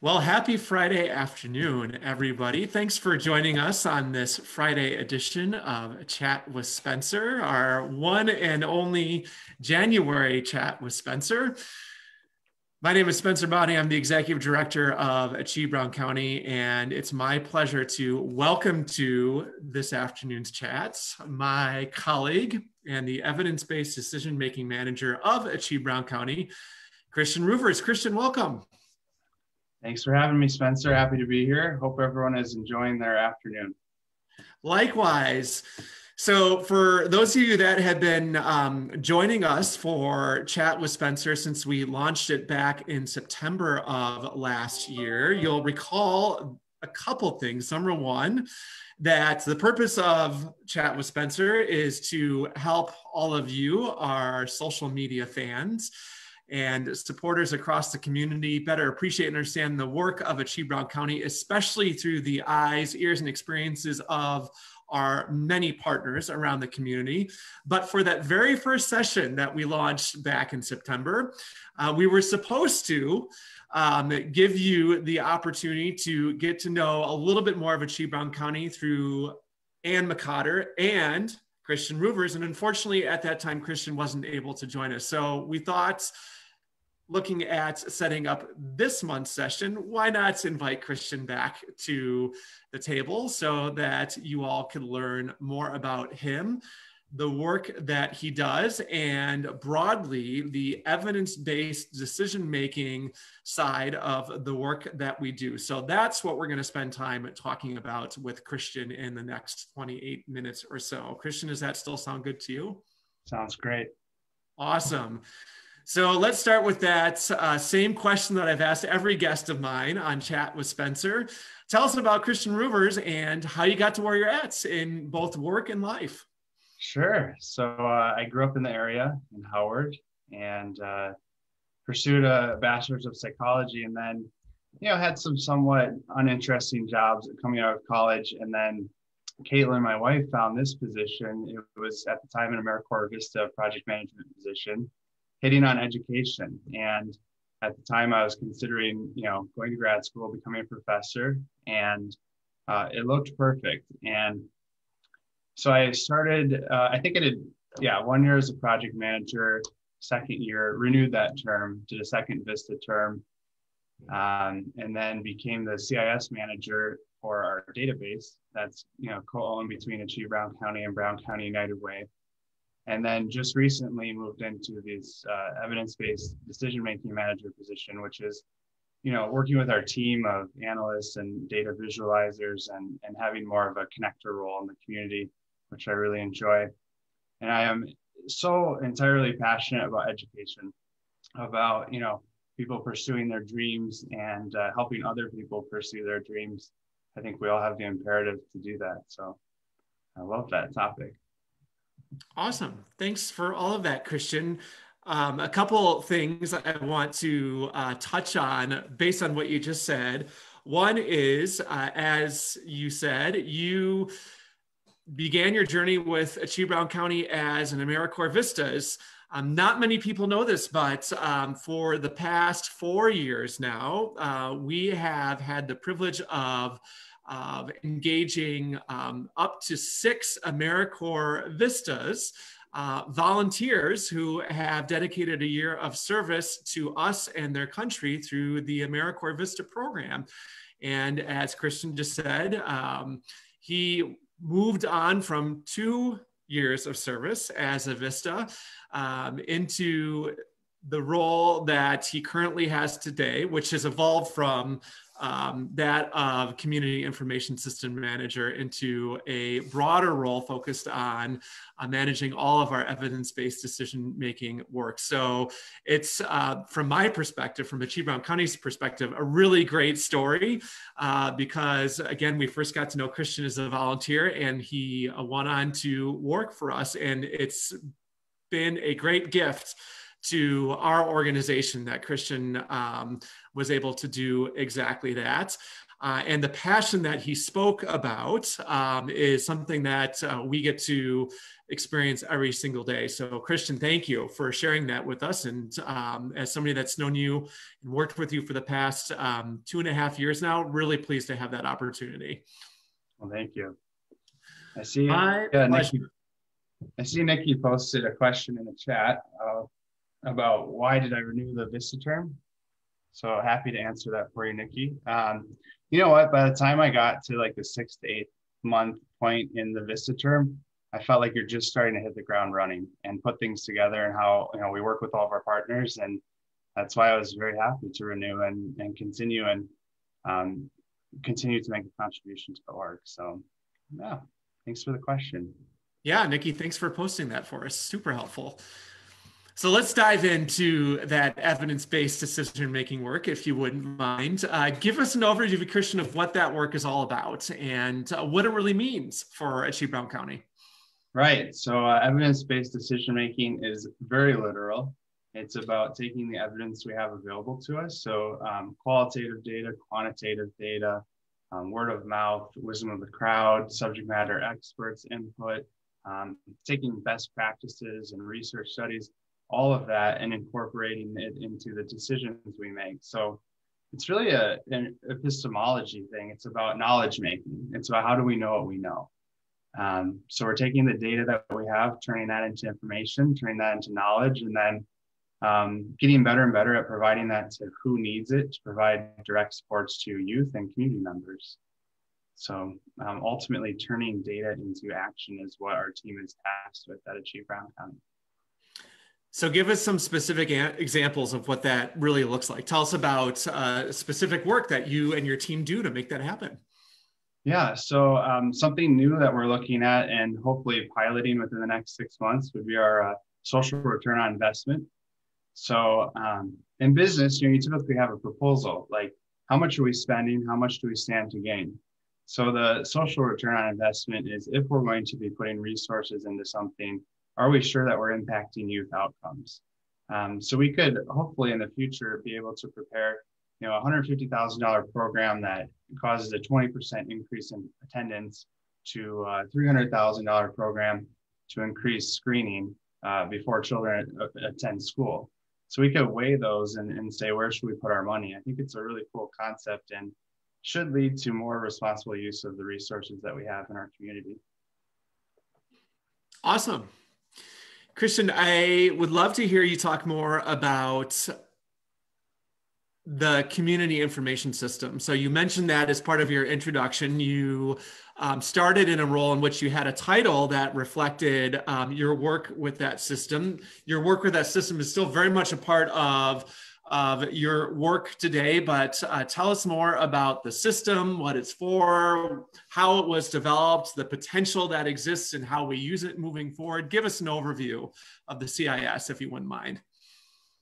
Well, happy Friday afternoon, everybody. Thanks for joining us on this Friday edition of Chat with Spencer, our one and only January Chat with Spencer. My name is Spencer Bonney. I'm the Executive Director of Achieve Brown County, and it's my pleasure to welcome to this afternoon's chats my colleague and the Evidence-Based Decision-Making Manager of Achieve Brown County, Christian Roovers. Christian, welcome. Thanks for having me, Spencer. Happy to be here. Hope everyone is enjoying their afternoon. Likewise. So for those of you that have been joining us for Chat with Spencer since we launched it back in September of last year, you'll recall a couple things. Number one, that the purpose of Chat with Spencer is to help all of you, our social media fans, and supporters across the community better appreciate and understand the work of Achieve Brown County, especially through the eyes, ears, and experiences of our many partners around the community. But for that very first session that we launched back in September, we were supposed to give you the opportunity to get to know a little bit more of Achieve Brown County through Ann McCotter and Christian Roovers. And unfortunately, at that time, Christian wasn't able to join us. So we thought, looking at setting up this month's session, why not invite Christian back to the table so that you all can learn more about him, the work that he does, and broadly the evidence-based decision-making side of the work that we do. So that's what we're going to spend time talking about with Christian in the next 28 minutes or so. Christian, does that still sound good to you? Sounds great. Awesome. So let's start with that same question that I've asked every guest of mine on Chat with Spencer. Tell us about Christian Roovers and how you got to where you're at in both work and life. Sure. So I grew up in the area in Howard and pursued a bachelor's of psychology, and then, had some somewhat uninteresting jobs coming out of college. And then Caitlin, my wife, found this position. It was at the time an AmeriCorps Vista project management position, hitting on education. And at the time I was considering, going to grad school, becoming a professor, and it looked perfect. And so I started, I think I did, 1 year as a project manager, second year, renewed that term, did a second Vista term, and then became the CIS manager for our database. That's, co-owned between Achieve Brown County and Brown County United Way. And then just recently moved into this evidence-based decision-making manager position, which is, working with our team of analysts and data visualizers and having more of a connector role in the community, which I really enjoy. And I am so entirely passionate about education, about, people pursuing their dreams and helping other people pursue their dreams. I think we all have the imperative to do that. So I love that topic. Awesome. Thanks for all of that, Christian. A couple things I want to touch on based on what you just said. One is, as you said, you began your journey with Achieve Brown County as an AmeriCorps Vistas. Not many people know this, but for the past 4 years now, we have had the privilege of engaging up to 6 AmeriCorps Vistas volunteers who have dedicated a year of service to us and their country through the AmeriCorps Vista program. And as Christian just said, he moved on from 2 years of service as a Vista into the role that he currently has today, which has evolved from that of Community Information System Manager into a broader role focused on managing all of our evidence-based decision-making work. So it's, from my perspective, from Achieve Brown County's perspective, a really great story because, again, we first got to know Christian as a volunteer, and he went on to work for us, and it's been a great gift to our organization that Christian was able to do exactly that. And the passion that he spoke about is something that we get to experience every single day. So Christian, thank you for sharing that with us. And as somebody that's known you and worked with you for the past 2.5 years now, really pleased to have that opportunity. Well, thank you. I see, My pleasure. Nikki posted a question in the chat about why did I renew the Vista term? So happy to answer that for you, Nikki. You know what, by the time I got to like the 6th to 8th month point in the Vista term, I felt like you're just starting to hit the ground running and put things together, and how, you know, we work with all of our partners. And that's why I was very happy to renew and continue to make a contribution to the org. So yeah, thanks for the question. Yeah, Nikki, thanks for posting that for us. Super helpful. So let's dive into that evidence-based decision-making work, if you wouldn't mind. Give us an overview, Christian, of what that work is all about and what it really means for Achieve Brown County. Right. So evidence-based decision-making is very literal. It's about taking the evidence we have available to us. So qualitative data, quantitative data, word of mouth, wisdom of the crowd, subject matter experts input, taking best practices and research studies, all of that, and incorporating it into the decisions we make. So it's really an epistemology thing. It's about knowledge making. It's about how do we know what we know. So we're taking the data that we have, turning that into information, turning that into knowledge, and then getting better and better at providing that to who needs it, to provide direct supports to youth and community members. So ultimately turning data into action is what our team is tasked with at Achieve Brown County. So give us some specific examples of what that really looks like. Tell us about specific work that you and your team do to make that happen. Yeah, so something new that we're looking at and hopefully piloting within the next 6 months would be our social return on investment. So in business, you typically have a proposal, like how much are we spending? How much do we stand to gain? So the social return on investment is, if we're going to be putting resources into something, are we sure that we're impacting youth outcomes? So we could hopefully in the future be able to prepare, a $150,000 program that causes a 20% increase in attendance to a $300,000 program to increase screening before children attend school. So we could weigh those and say, where should we put our money? I think it's a really cool concept and should lead to more responsible use of the resources that we have in our community. Awesome. Christian, I would love to hear you talk more about the community information system. So you mentioned that as part of your introduction. You started in a role in which you had a title that reflected your work with that system. Your work with that system is still very much a part of your work today, but tell us more about the system, what it's for, how it was developed, the potential that exists, and how we use it moving forward. Give us an overview of the CIS, if you wouldn't mind.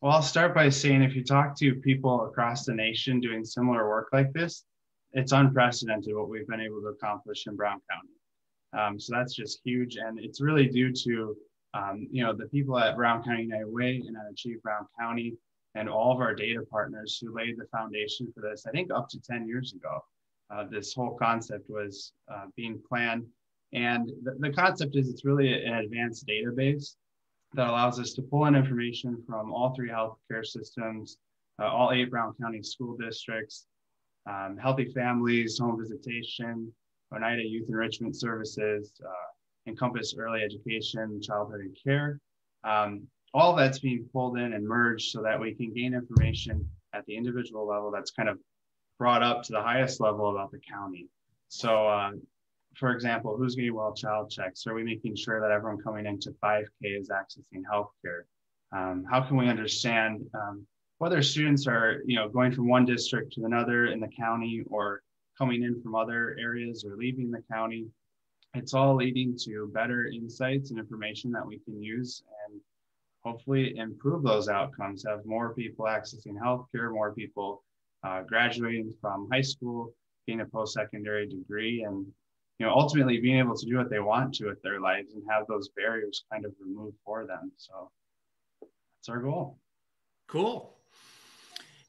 Well, I'll start by saying if you talk to people across the nation doing similar work like this, it's unprecedented what we've been able to accomplish in Brown County. So that's just huge. And it's really due to, the people at Brown County United Way and at Achieve Brown County and all of our data partners who laid the foundation for this, I think up to 10 years ago. This whole concept was being planned. And the concept is it's really an advanced database that allows us to pull in information from all 3 healthcare systems, all 8 Brown County school districts, healthy families, home visitation, Oneida Youth Enrichment Services, Encompass Early Education, Childhood and Care. All that's being pulled in and merged so that we can gain information at the individual level that's kind of brought up to the highest level about the county. So for example, who's getting well child checks? Are we making sure that everyone coming into 5K is accessing healthcare? How can we understand whether students are going from one district to another in the county or coming in from other areas or leaving the county? It's all leading to better insights and information that we can use and hopefully improve those outcomes, have more people accessing healthcare, more people graduating from high school, getting a post-secondary degree, and ultimately being able to do what they want to with their lives and have those barriers kind of removed for them. So that's our goal. Cool.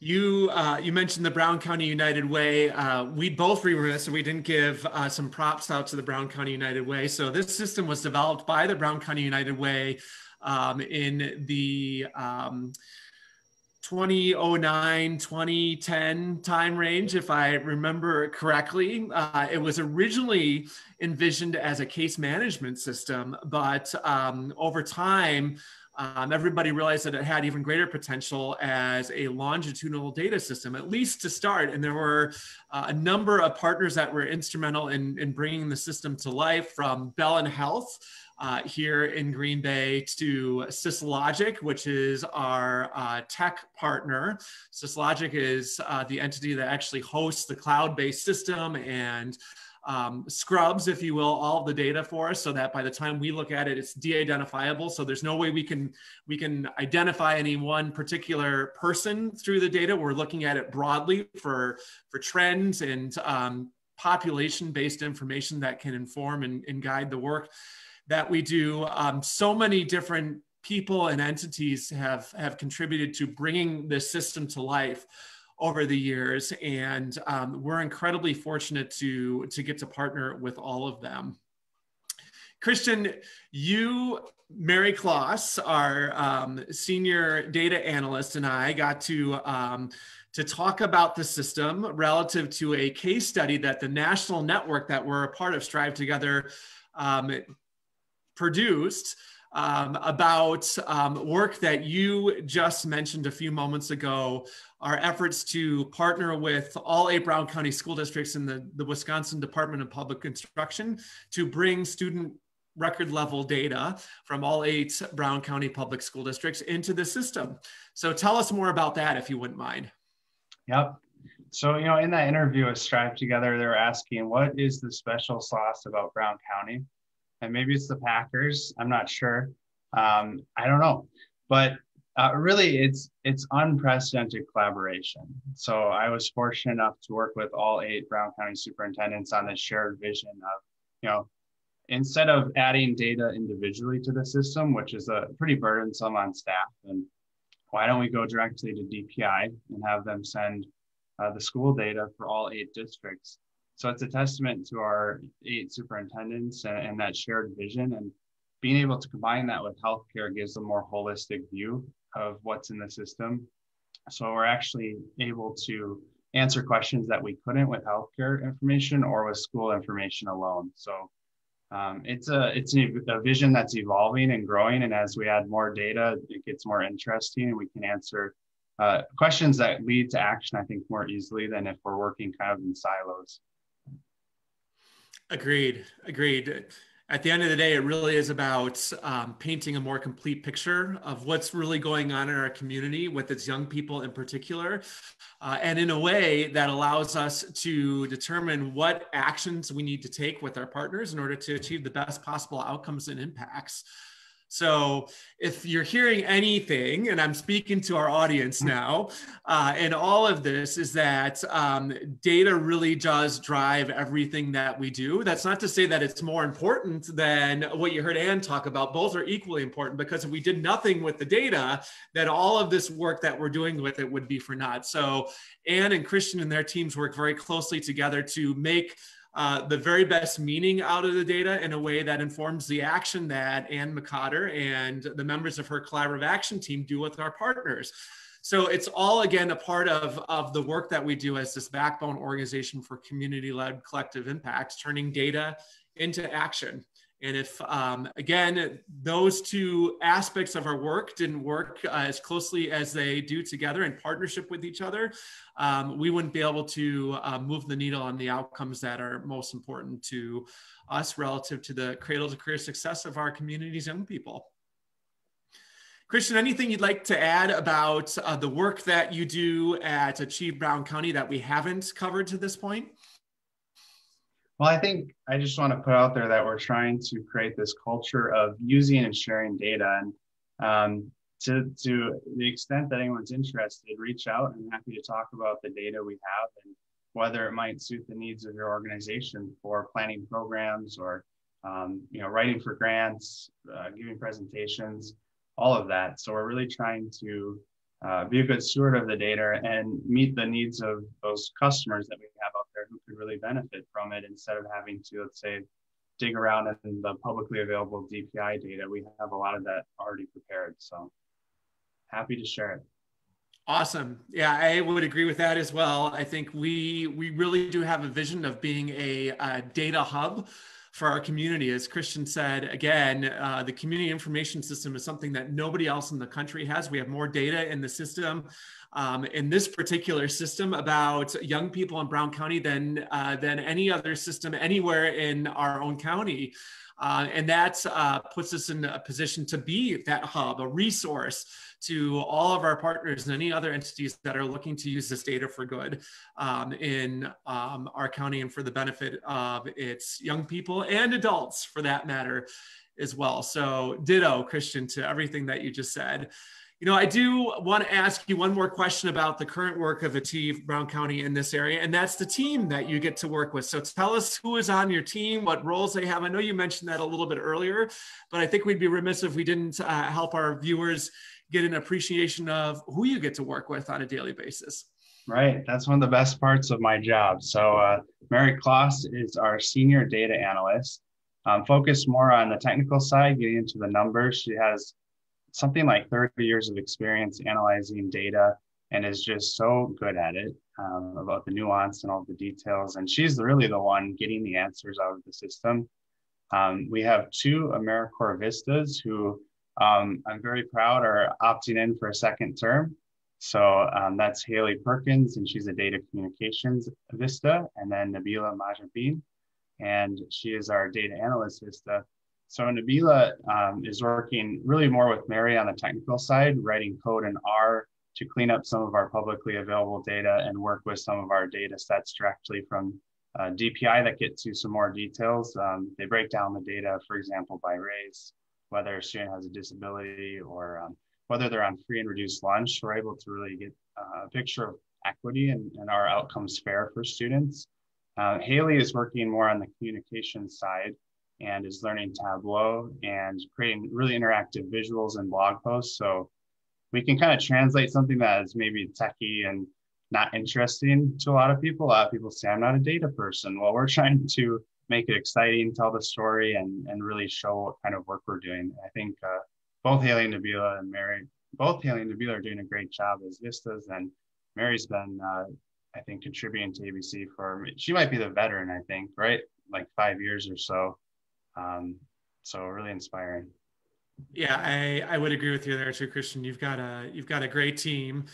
You mentioned the Brown County United Way. We both were remiss, so we didn't give some props out to the Brown County United Way. So this system was developed by the Brown County United Way in the 2009, 2010 time range, if I remember correctly. It was originally envisioned as a case management system, but over time, everybody realized that it had even greater potential as a longitudinal data system, at least to start. And there were a number of partners that were instrumental in bringing the system to life, from Bellin Health here in Green Bay to Syslogic, which is our tech partner. Syslogic is the entity that actually hosts the cloud-based system and scrubs, if you will, all of the data for us, so that by the time we look at it, it's de-identifiable. So there's no way we can identify any one particular person through the data. We're looking at it broadly for trends and population-based information that can inform and guide the work that we do. So many different people and entities have contributed to bringing this system to life over the years, and we're incredibly fortunate to get to partner with all of them. Christian, you, Mary Kloss, our senior data analyst, and I got to talk about the system relative to a case study that the national network that we're a part of, Strive Together, produced about work that you just mentioned a few moments ago, our efforts to partner with all 8 Brown County school districts in the Wisconsin Department of Public Instruction to bring student record level data from all 8 Brown County public school districts into the system. So tell us more about that, if you wouldn't mind. Yep. So, in that interview with Strive Together, they were asking, what is the special sauce about Brown County? And maybe it's the Packers. I'm not sure. I don't know. But really, it's unprecedented collaboration. So I was fortunate enough to work with all 8 Brown County superintendents on this shared vision of, instead of adding data individually to the system, which is a pretty burdensome on staff, and why don't we go directly to DPI and have them send the school data for all 8 districts? So it's a testament to our 8 superintendents and that shared vision, and being able to combine that with healthcare gives a more holistic view of what's in the system. So we're actually able to answer questions that we couldn't with healthcare information or with school information alone. So it's a vision that's evolving and growing. And as we add more data, it gets more interesting, and we can answer questions that lead to action, I think, more easily than if we're working kind of in silos. Agreed. At the end of the day, it really is about painting a more complete picture of what's really going on in our community with its young people in particular, and in a way that allows us to determine what actions we need to take with our partners in order to achieve the best possible outcomes and impacts. So if you're hearing anything, and I'm speaking to our audience now, and all of this is that data really does drive everything that we do. That's not to say that it's more important than what you heard Ann talk about. Both are equally important, because if we did nothing with the data, then all of this work that we're doing with it would be for naught. So Ann and Christian and their teams work very closely together to make the very best meaning out of the data in a way that informs the action that Ann McCotter and the members of her collaborative action team do with our partners. So it's all, again, a part of the work that we do as this backbone organization for community-led collective impact, turning data into action. And if, again, those 2 aspects of our work didn't work as closely as they do together in partnership with each other, we wouldn't be able to move the needle on the outcomes that are most important to us relative to the cradle to career success of our community's young people. Christian, anything you'd like to add about the work that you do at Achieve Brown County that we haven't covered to this point? Well, I think I just want to put out there that we're trying to create this culture of using and sharing data. And to the extent that anyone's interested, reach out. I'm happy to talk about the data we have and whether it might suit the needs of your organization for planning programs or writing for grants, giving presentations, all of that. So we're really trying to be a good steward of the data and meet the needs of those customers that we have out there who could really benefit from it, instead of having to, let's say, dig around in the publicly available DPI data. We have a lot of that already prepared. So happy to share it. Awesome. Yeah, I would agree with that as well. I think we really do have a vision of being a data hub for our community. As Christian said, again, the community information system is something that nobody else in the country has. We have more data in the system, in this particular system, about young people in Brown County than any other system anywhere in our own county. And that puts us in a position to be that hub, a resource to all of our partners and any other entities that are looking to use this data for good in our county and for the benefit of its young people and adults, for that matter, as well. So ditto, Christian, to everything that you just said. You know, I do want to ask you one more question about the current work of Achieve Brown County in this area, and that's the team that you get to work with. So tell us who is on your team, what roles they have. I know you mentioned that a little bit earlier, but I think we'd be remiss if we didn't help our viewers get an appreciation of who you get to work with on a daily basis. Right. That's one of the best parts of my job. So Mary Kloss is our senior data analyst, focused more on the technical side, getting into the numbers. She has something like 30 years of experience analyzing data and is just so good at it, about the nuance and all the details. And she's really the one getting the answers out of the system. We have two AmeriCorps Vistas who I'm very proud are opting in for a second term. So that's Haley Perkins, and she's a data communications Vista, and then Nabila Majabin, and she is our data analyst Vista. So Nabila is working really more with Mary on the technical side, writing code in R to clean up some of our publicly available data and work with some of our data sets directly from DPI that get to some more details. They break down the data, for example, by race, whether a student has a disability, or whether they're on free and reduced lunch. We're able to really get a picture of equity and our outcomes fair for students. Haley is working more on the communication side and is learning Tableau and creating really interactive visuals and blog posts. So we can kind of translate something that is maybe techie and not interesting to a lot of people. A lot of people say, I'm not a data person. Well, we're trying to make it exciting, tell the story, and really show what kind of work we're doing. I think both Haley and Nabila are doing a great job as Vistas, and Mary's been, I think, contributing to ABC she might be the veteran, I think, right? Like 5 years or so. So really inspiring. Yeah, I would agree with you there too, Christian. You've got a great team.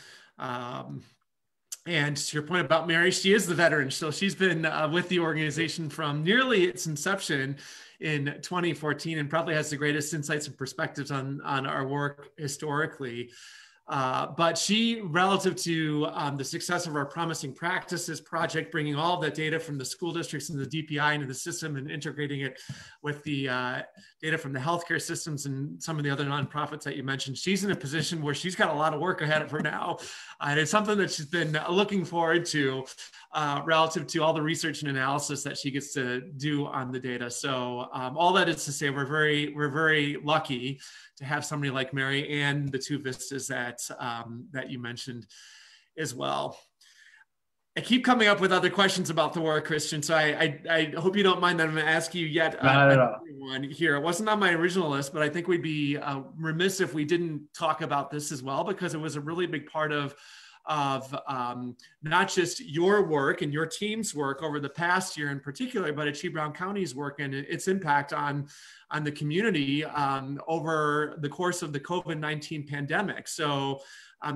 And to your point about Mary, she is the veteran. So she's been with the organization from nearly its inception in 2014, and probably has the greatest insights and perspectives on our work historically. But she, relative to the success of our Promising Practices project, bringing all of that data from the school districts and the DPI into the system and integrating it with the data from the healthcare systems and some of the other nonprofits that you mentioned, she's in a position where she's got a lot of work ahead of her now. And it's something that she's been looking forward to relative to all the research and analysis that she gets to do on the data. So all that is to say, we're very lucky to have somebody like Mary and the two Vistas that you mentioned as well. I keep coming up with other questions about the work, Christian, so I hope you don't mind that I'm going to ask you yet another one here. It wasn't on my original list, but I think we'd be remiss if we didn't talk about this as well, because it was a really big part of not just your work and your team's work over the past year in particular, but Achieve Brown County's work and its impact on the community over the course of the COVID-19 pandemic. So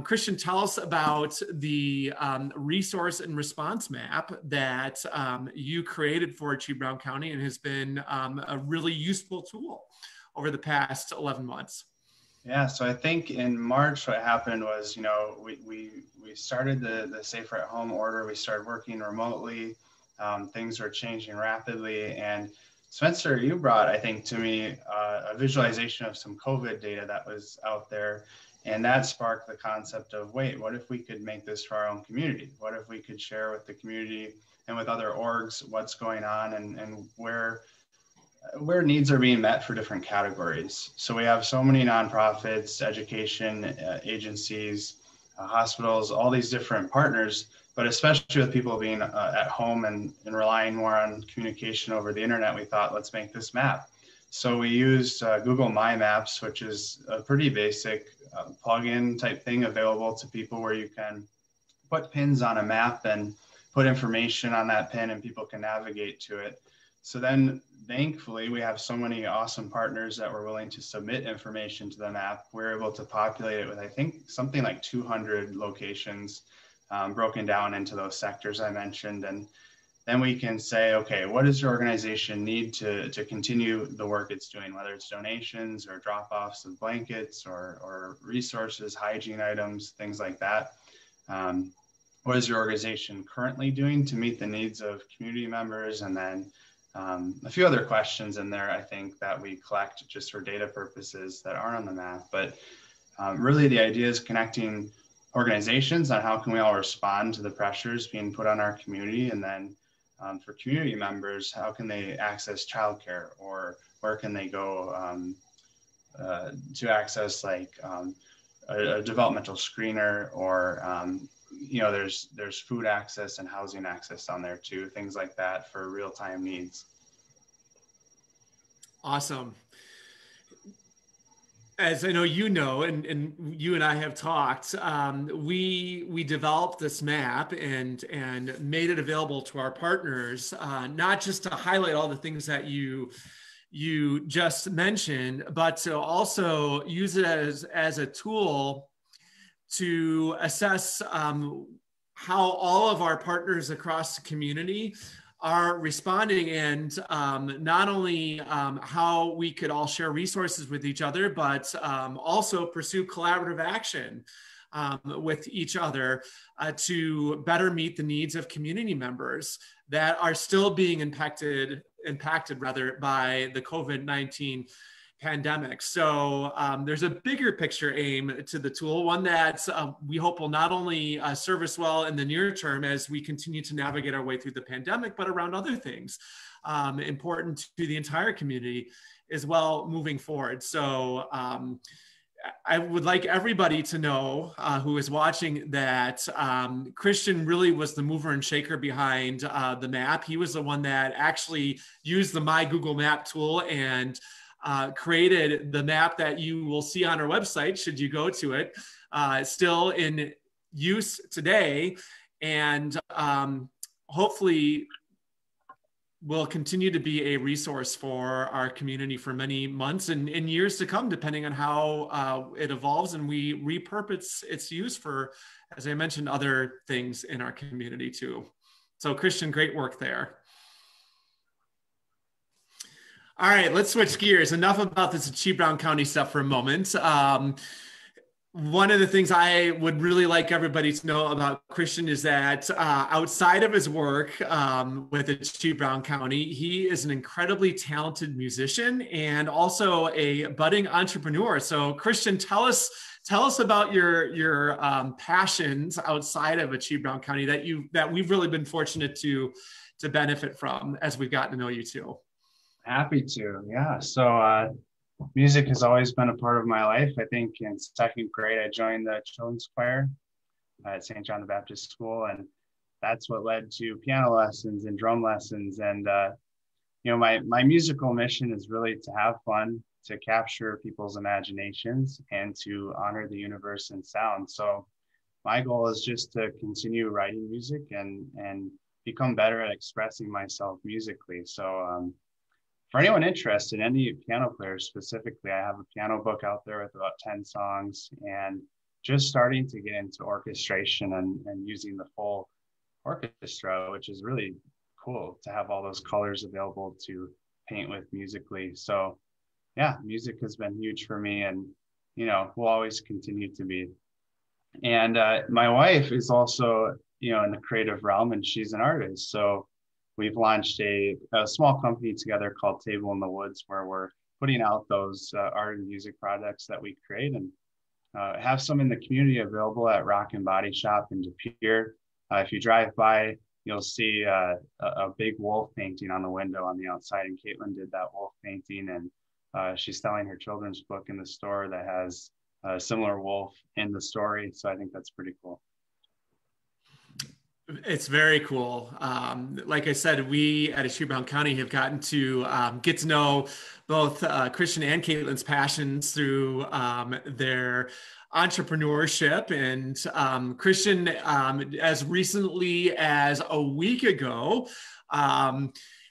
Christian, tell us about the resource and response map that you created for Achieve Brown County and has been a really useful tool over the past 11 months. Yeah, so I think in March what happened was, we started the Safer at Home order. We started working remotely. Things were changing rapidly. And Spencer, you brought, I think, to me a visualization of some COVID data that was out there. And that sparked the concept of, wait, what if we could make this for our own community? What if we could share with the community and with other orgs what's going on and where needs are being met for different categories. So we have so many nonprofits, education agencies, hospitals, all these different partners, but especially with people being at home and relying more on communication over the internet, we thought, let's make this map. So we used Google My Maps, which is a pretty basic plugin type thing available to people where you can put pins on a map and put information on that pin and people can navigate to it. So then thankfully we have so many awesome partners that were willing to submit information to the map. We're able to populate it with, I think, something like 200 locations broken down into those sectors I mentioned. And then we can say, okay, what does your organization need to continue the work it's doing, whether it's donations or drop-offs of blankets or resources, hygiene items, things like that. What is your organization currently doing to meet the needs of community members? And then a few other questions in there, I think, that we collect just for data purposes that aren't on the map. But really the idea is connecting organizations on how can we all respond to the pressures being put on our community. And then for community members, how can they access childcare, or where can they go to access like a developmental screener, or there's food access and housing access on there too, things like that for real-time needs. Awesome. As I know you know, and you and I have talked, we developed this map and made it available to our partners, not just to highlight all the things that you just mentioned, but to also use it as a tool to assess how all of our partners across the community are responding, and not only how we could all share resources with each other, but also pursue collaborative action with each other to better meet the needs of community members that are still being impacted by the COVID-19 pandemic. So there's a bigger picture aim to the tool, one that we hope will not only serve us well in the near term as we continue to navigate our way through the pandemic, but around other things important to the entire community as well moving forward. So I would like everybody to know who is watching that Christian really was the mover and shaker behind the map. He was the one that actually used the My Google Map tool and created the map that you will see on our website, should you go to it, still in use today, and hopefully will continue to be a resource for our community for many months and years to come, depending on how it evolves and we repurpose its use for, as I mentioned, other things in our community too. So Christian, great work there. All right, let's switch gears. Enough about this Achieve Brown County stuff for a moment. One of the things I would really like everybody to know about Christian is that outside of his work with Achieve Brown County, he is an incredibly talented musician and also a budding entrepreneur. So Christian, tell us about your passions outside of Achieve Brown County that we've really been fortunate to benefit from as we've gotten to know you too. Happy to, yeah. So music has always been a part of my life. I think in second grade, I joined the children's choir at St. John the Baptist School, and that's what led to piano lessons and drum lessons. And my musical mission is really to have fun, to capture people's imaginations, and to honor the universe in sound. So my goal is just to continue writing music and become better at expressing myself musically. So for anyone interested, any piano players specifically, I have a piano book out there with about 10 songs, and just starting to get into orchestration and using the full orchestra, which is really cool to have all those colors available to paint with musically. So yeah, music has been huge for me, and will always continue to be. And my wife is also in the creative realm, and she's an artist. So we've launched a small company together called Table in the Woods, where we're putting out those art and music products that we create, and have some in the community available at Rock and Body Shop in De Pere. If you drive by, you'll see a big wolf painting on the window on the outside, and Caitlin did that wolf painting, and she's selling her children's book in the store that has a similar wolf in the story. So I think that's pretty cool. It's very cool. Like I said, we at Achebe Brown County have gotten to get to know both Christian and Caitlin's passions through their entrepreneurship. And Christian, as recently as a week ago,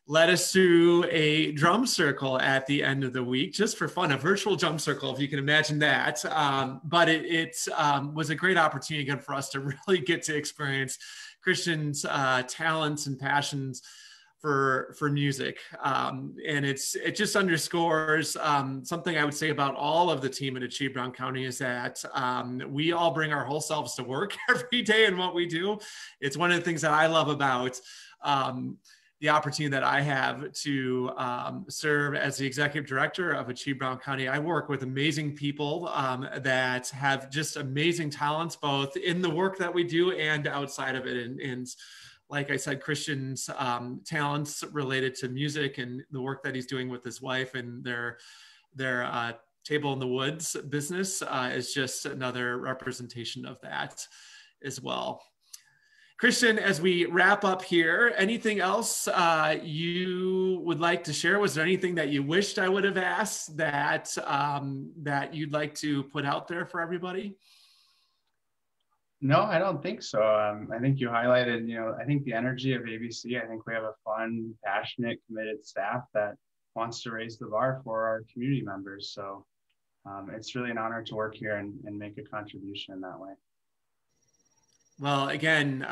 led us through a drum circle at the end of the week, just for fun, a virtual drum circle, if you can imagine that. But it was a great opportunity again for us to really get to experience Christian's talents and passions for music. And it just underscores something I would say about all of the team at Achebe Brown County is that we all bring our whole selves to work every day in what we do. It's one of the things that I love about the opportunity that I have to serve as the executive director of Achebe Brown County. I work with amazing people that have just amazing talents, both in the work that we do and outside of it. And like I said, Christian's talents related to music and the work that he's doing with his wife and their Table in the Woods business is just another representation of that as well. Christian, as we wrap up here, anything else you would like to share? Was there anything that you wished I would have asked that that you'd like to put out there for everybody? No, I don't think so. I think you highlighted, I think the energy of ABC. I think we have a fun, passionate, committed staff that wants to raise the bar for our community members. So it's really an honor to work here and make a contribution in that way. Well, again,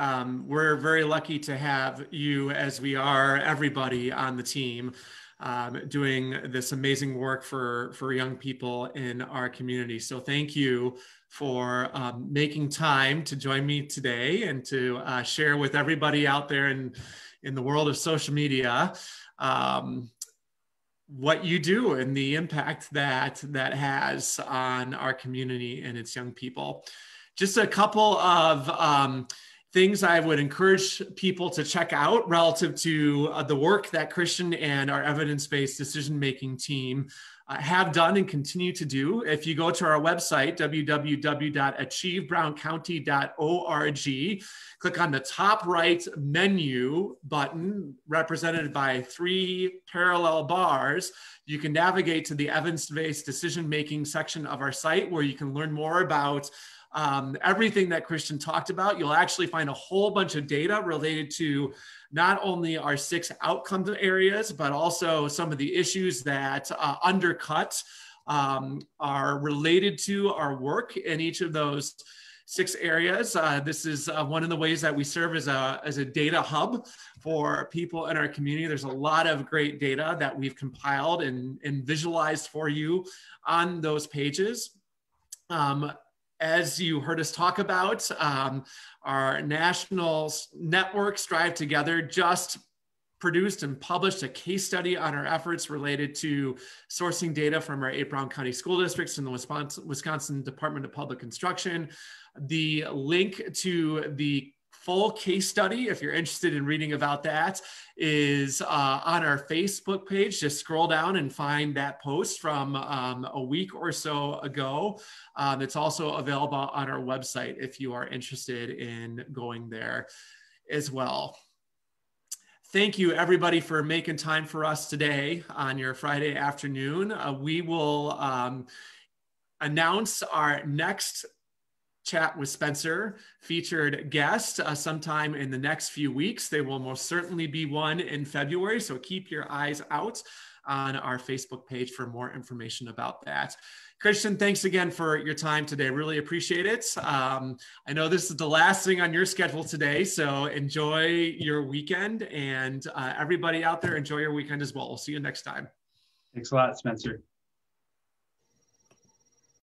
we're very lucky to have you, as we are everybody on the team, doing this amazing work for young people in our community. So thank you for making time to join me today and to share with everybody out there in the world of social media what you do and the impact that has on our community and its young people. Just a couple of things I would encourage people to check out relative to the work that Christian and our evidence-based decision-making team have done and continue to do. If you go to our website, www.achievebrowncounty.org, click on the top right menu button represented by 3 parallel bars, you can navigate to the evidence-based decision-making section of our site where you can learn more about everything that Christian talked about. You'll actually find a whole bunch of data related to not only our 6 outcome areas, but also some of the issues that undercut are related to our work in each of those 6 areas. This is one of the ways that we serve as a data hub for people in our community. There's a lot of great data that we've compiled and visualized for you on those pages. As you heard us talk about, our national network, Strive Together, just produced and published a case study on our efforts related to sourcing data from our 8 Brown County school districts and the Wisconsin Department of Public Instruction. The link to the full case study, if you're interested in reading about that, is on our Facebook page. Just scroll down and find that post from a week or so ago. It's also available on our website if you are interested in going there as well. Thank you, everybody, for making time for us today on your Friday afternoon. We will announce our next Chat with Spencer featured guest sometime in the next few weeks. There will most certainly be one in February, so keep your eyes out on our Facebook page for more information about that. Christian, thanks again for your time today. Really appreciate it. I know this is the last thing on your schedule today, so enjoy your weekend, and everybody out there, enjoy your weekend as well. We'll see you next time. Thanks a lot, Spencer.